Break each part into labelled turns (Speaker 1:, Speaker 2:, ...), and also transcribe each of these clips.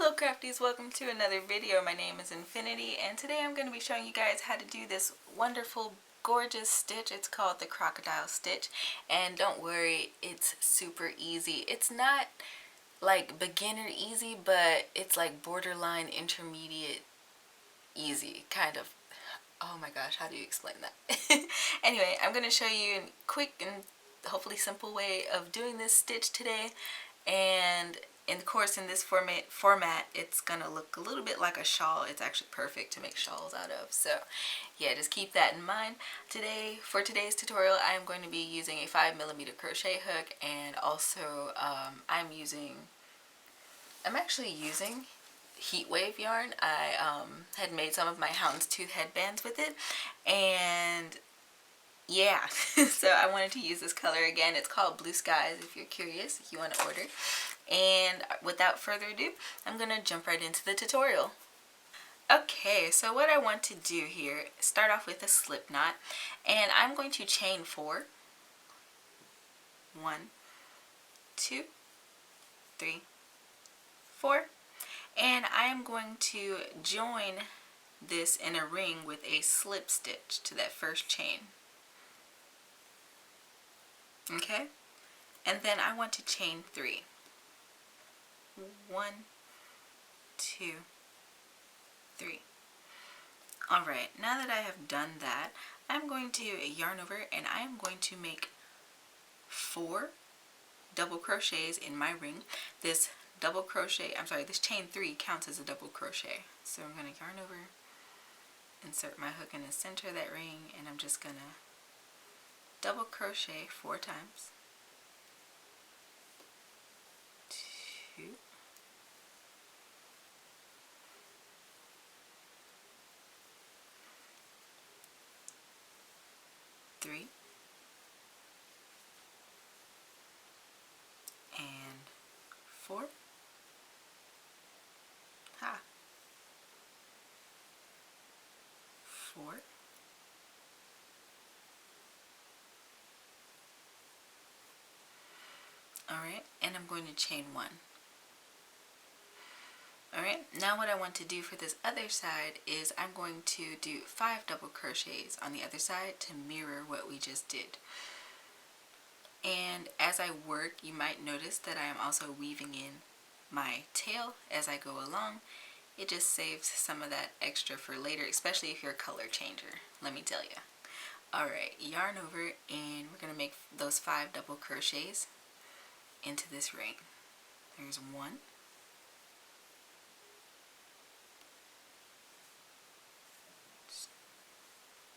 Speaker 1: Hello crafties, welcome to another video. My name is Infiniti and today I'm going to be showing you guys how to do this wonderful gorgeous stitch. It's called the crocodile stitch, and don't worry, it's super easy. It's not like beginner easy, but it's like borderline intermediate easy, kind of. Oh my gosh, how do you explain that? Anyway, I'm going to show you a quick and hopefully simple way of doing this stitch today. And of course, in this format, it's gonna look a little bit like a shawl. It's actually perfect to make shawls out of. So yeah, just keep that in mind. For today's tutorial, I am going to be using a 5mm crochet hook, and also I'm actually using heat wave yarn. I had made some of my houndstooth headbands with it, and yeah, so I wanted to use this color again. It's called Blue Skies if you're curious, if you want to order. And without further ado, I'm going to jump right into the tutorial. Okay, so what I want to do here, start off with a slip knot, and I'm going to chain 4. 1, 2, 3, 4. And I am going to join this in a ring with a slip stitch to that first chain. Okay, and then I want to chain 3. 1, 2, 3. Alright, now that I have done that, I'm going to yarn over and I am going to make 4 double crochets in my ring. This chain 3 counts as a double crochet. So I'm going to yarn over, insert my hook in the center of that ring, and I'm just going to double crochet 4 times. 2, 3, and 4. 4. Alright, and I'm going to chain 1. Alright, now what I want to do for this other side is I'm going to do 5 double crochets on the other side to mirror what we just did. And as I work, you might notice that I am also weaving in my tail as I go along. It just saves some of that extra for later, especially if you're a color changer, let me tell you. Alright, yarn over, and we're going to make those 5 double crochets into this ring. There's 1,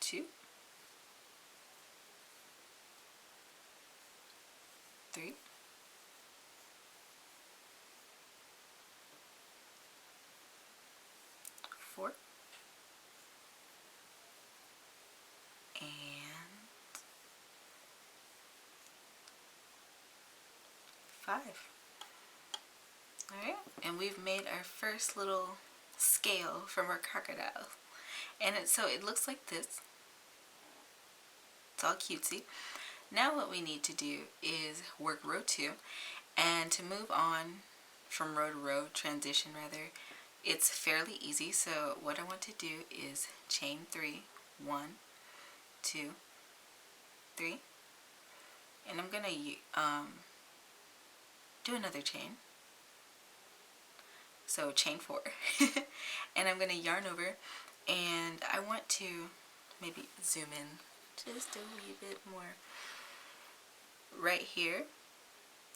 Speaker 1: 2, 3, 4, and 5. Alright, and we've made our first little scale from our crocodile. And so it looks like this. It's all cutesy. Now what we need to do is work row 2, and to move on from row to row, transition rather, it's fairly easy. So what I want to do is chain 3, 1, 2, 3, and I'm going to do another chain. So chain 4, and I'm going to yarn over, and I want to maybe zoom in just a wee bit more. Right here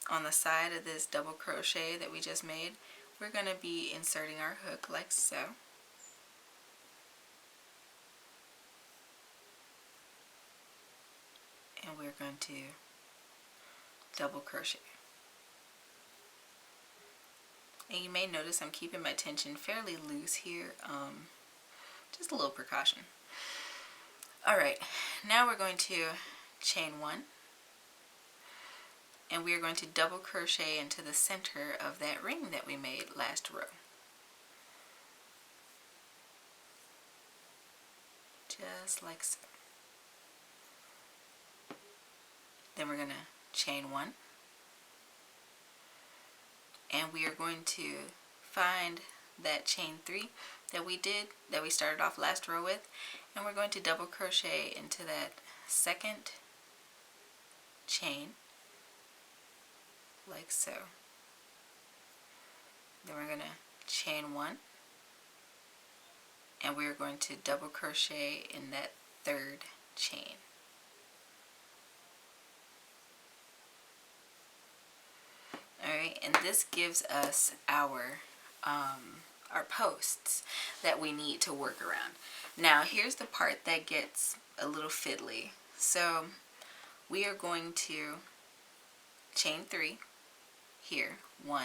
Speaker 1: on the side of this double crochet that we just made, we're going to be inserting our hook like so. And we're going to double crochet. And you may notice I'm keeping my tension fairly loose here, just a little precaution. Alright, now we're going to chain 1, and we are going to double crochet into the center of that ring that we made last row. Just like so. Then we're going to chain 1, and we are going to find that chain 3 that we started off last row with, and we're going to double crochet into that second chain like so. Then we're going to chain 1, and we're going to double crochet in that third chain. Alright, and this gives us our posts that we need to work around. Now here's the part that gets a little fiddly. So we are going to chain 3 here, 1,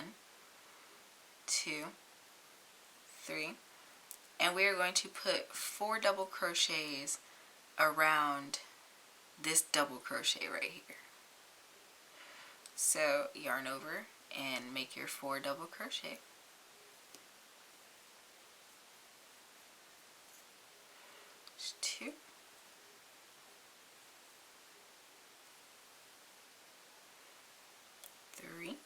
Speaker 1: 2, 3, and we are going to put 4 double crochets around this double crochet right here. So yarn over and make your 4 double crochet. There's 2, 3,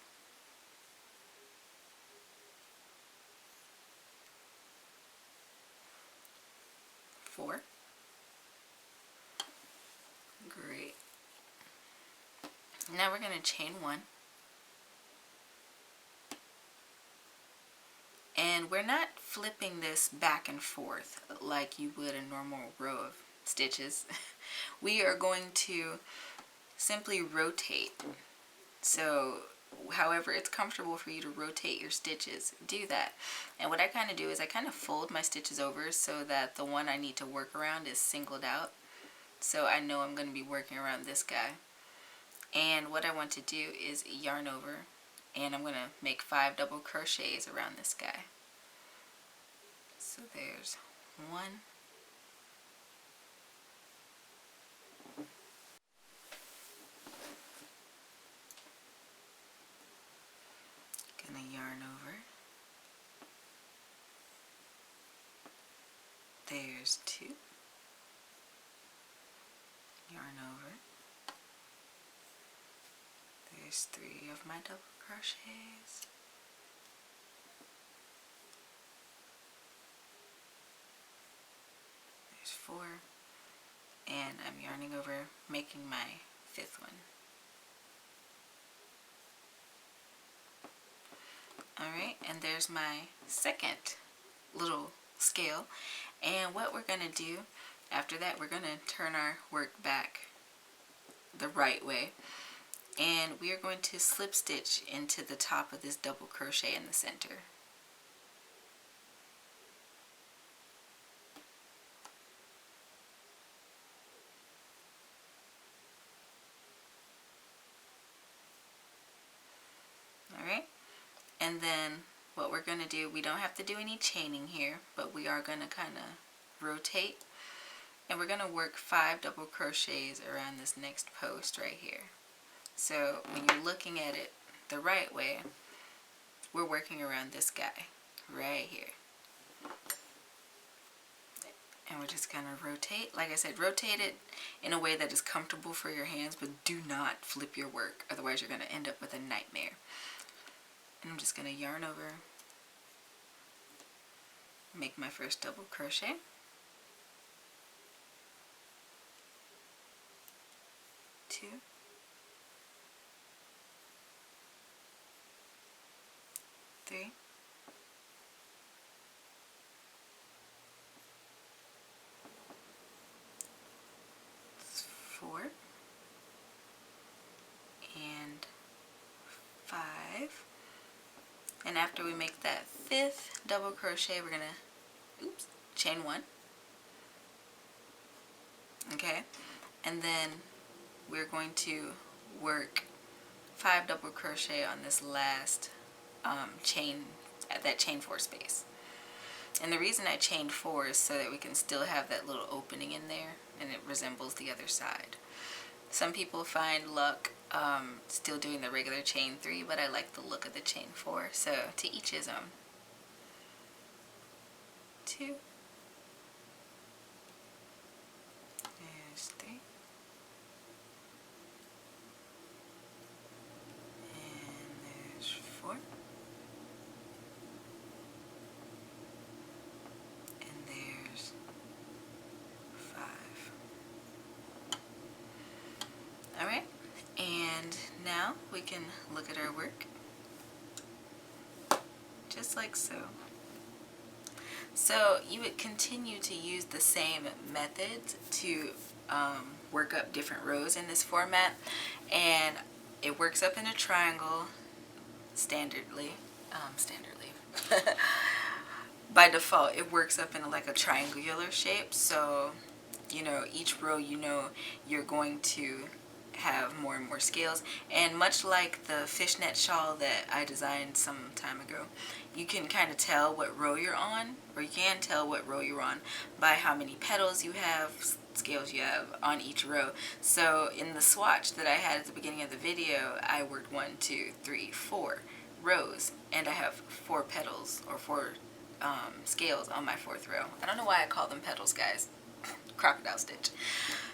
Speaker 1: 4. Great. Now we're going to chain 1. And we're not flipping this back and forth like you would a normal row of stitches. We are going to simply rotate. So however it's comfortable for you to rotate your stitches, do that. And what I kind of do is I kind of fold my stitches over so that the one I need to work around is singled out. So I know I'm going to be working around this guy. And what I want to do is yarn over, and I'm going to make 5 double crochets around this guy. So there's 1, gonna yarn over, there's 2, yarn over, there's 3 of my double crochets, there's 4, and I'm yarning over, making my 5th one. Alright, and there's my second little scale, and what we're going to do after that, we're going to turn our work back the right way, and we are going to slip stitch into the top of this double crochet in the center. Alright, and then what we're going to do, we don't have to do any chaining here, but we are going to kind of rotate, and we're going to work 5 double crochets around this next post right here. So when you're looking at it the right way, we're working around this guy right here. And we're just going to rotate. Like I said, rotate it in a way that is comfortable for your hands, but do not flip your work. Otherwise you're going to end up with a nightmare. And I'm just going to yarn over, make my first double crochet, 2, 3, 4, and 5. And after we make that 5th double crochet, we're gonna chain 1. Okay, and then we're going to work 5 double crochet on this last chain, at that chain 4 space. And the reason I chained 4 is so that we can still have that little opening in there and it resembles the other side. Some people find luck still doing the regular chain 3, but I like the look of the chain 4, so to each his own. 2, there's 3, and there's 4, now we can look at our work, just like so. So you would continue to use the same methods to work up different rows in this format, and it works up in a triangle standardly. By default, it works up in like a triangular shape, so you know each row, you know you're going to have more and more scales. And much like the fishnet shawl that I designed some time ago, you can kind of tell what row you're on, or you can tell what row you're on by how many petals you have, scales you have on each row. So in the swatch that I had at the beginning of the video, I worked 1, 2, 3, 4 rows, and I have 4 petals or 4 scales on my 4th row. I don't know why I call them petals, guys. Crocodile stitch.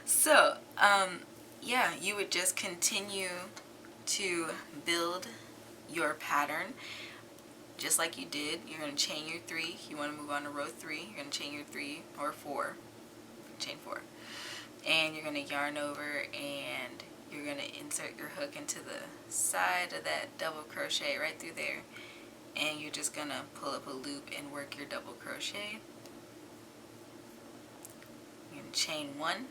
Speaker 1: So yeah, you would just continue to build your pattern just like you did. You're going to chain your 3. You want to move on to row 3. You're going to chain your 3 or 4. Chain 4. And you're going to yarn over, and you're going to insert your hook into the side of that double crochet right through there. And you're just going to pull up a loop and work your double crochet. You're going to chain 1.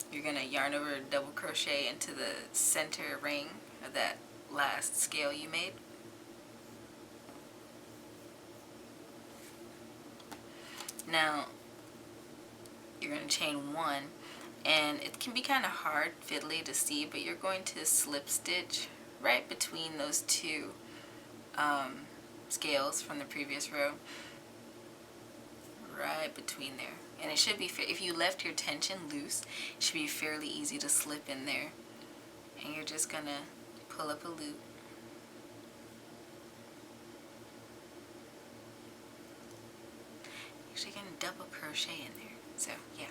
Speaker 1: You're going to yarn over, double crochet into the center ring of that last scale you made. Now you're going to chain 1, and it can be kind of hard, fiddly to see, but you're going to slip stitch right between those 2 scales from the previous row, right between there. And it should be, if you left your tension loose, it should be fairly easy to slip in there. And you're just going to pull up a loop. Actually going to double crochet in there. So yeah,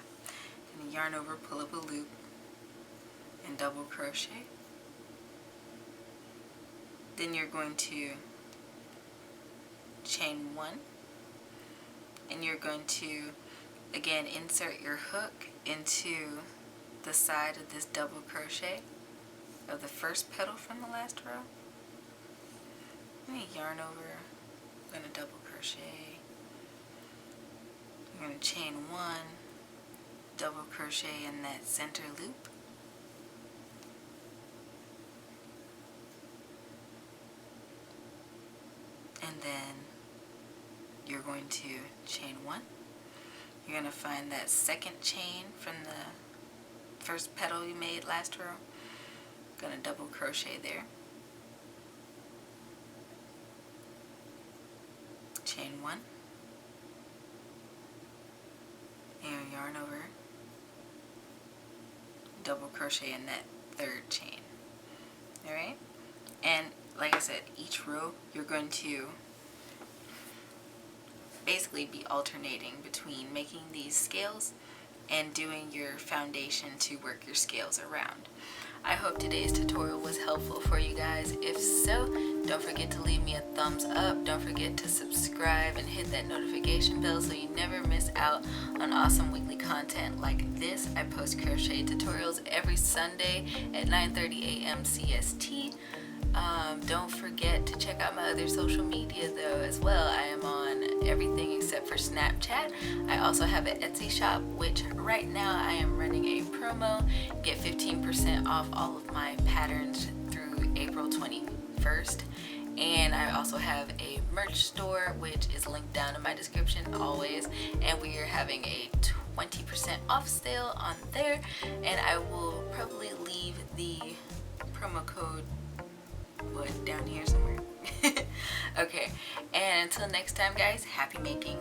Speaker 1: going to yarn over, pull up a loop, and double crochet. Then you're going to chain 1, and you're going to again insert your hook into the side of this double crochet of the first petal from the last row. I'm going to yarn over, I'm going to double crochet, I'm going to chain 1, double crochet in that center loop, and then you're going to chain 1. You're going to find that second chain from the first petal you made last row. Going to double crochet there. Chain 1. And yarn over. Double crochet in that 3rd chain. Alright? And like I said, each row you're going to basically be alternating between making these scales and doing your foundation to work your scales around. I hope today's tutorial was helpful for you guys. If so, don't forget to leave me a thumbs up. Don't forget to subscribe and hit that notification bell so you never miss out on awesome weekly content like this. I post crochet tutorials every Sunday at 9:30 a.m. CST. Don't forget to check out my other social media though as well. I am on everything except for Snapchat. I also have an Etsy shop, which right now I am running a promo. Get 15% off all of my patterns through April 21st. And I also have a merch store, which is linked down in my description always. And we are having a 20% off sale on there. And I will probably leave the promo code down here somewhere. Okay, and until next time guys, happy making.